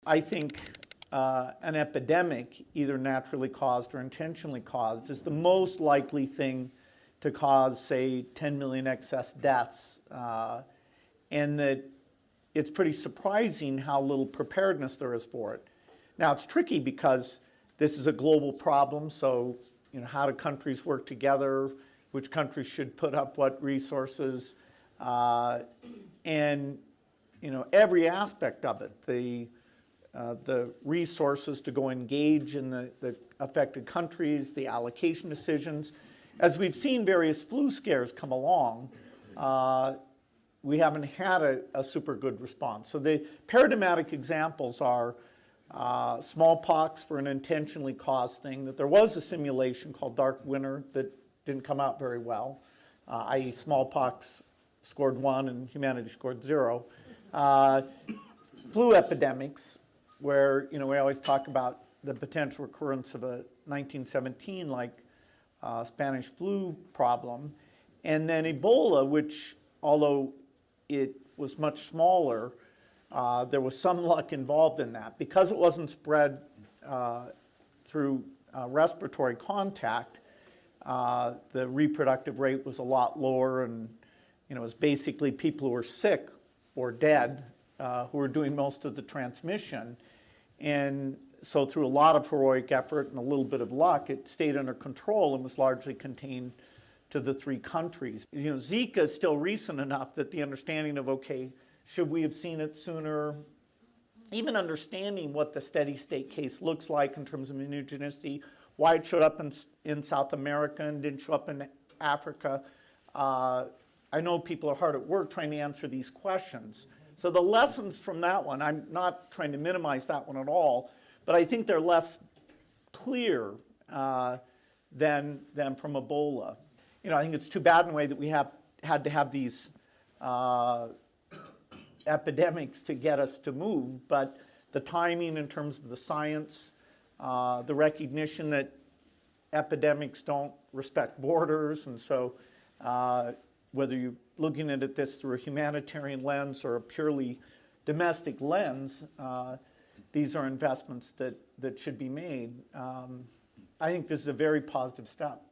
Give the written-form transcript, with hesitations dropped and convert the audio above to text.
I think an epidemic, either naturally caused or intentionally caused, is the most likely thing to cause, say, 10 million excess deaths, and that it's pretty surprising how little preparedness there is for it. Now, it's tricky because this is a global problem, so how do countries work together? Which countries should put up what resources? And every aspect of it, the resources to go engage in the affected countries, the allocation decisions. As we've seen various flu scares come along, we haven't had a super good response. So the paradigmatic examples are smallpox for an intentionally caused thing, that there was a simulation called Dark Winter that didn't come out very well, i.e. smallpox scored 1 and humanity scored 0. Flu epidemics, where we always talk about the potential recurrence of a 1917 like Spanish flu problem, and then Ebola, which although it was much smaller, there was some luck involved in that. Because it wasn't spread through respiratory contact, the reproductive rate was a lot lower, and it was basically people who were sick or dead who were doing most of the transmission. And so through a lot of heroic effort and a little bit of luck, it stayed under control and was largely contained to the 3 countries. Zika is still recent enough that the understanding of, okay, should we have seen it sooner? Even understanding what the steady state case looks like in terms of immunogenicity, why it showed up in South America and didn't show up in Africa. I know people are hard at work trying to answer these questions. So the lessons from that one, I'm not trying to minimize that one at all, but I think they're less clear than from Ebola. I think it's too bad in a way that we had to have these epidemics to get us to move, but the timing in terms of the science, the recognition that epidemics don't respect borders, and so whether you're looking at this through a humanitarian lens or a purely domestic lens, these are investments that should be made. I think this is a very positive step.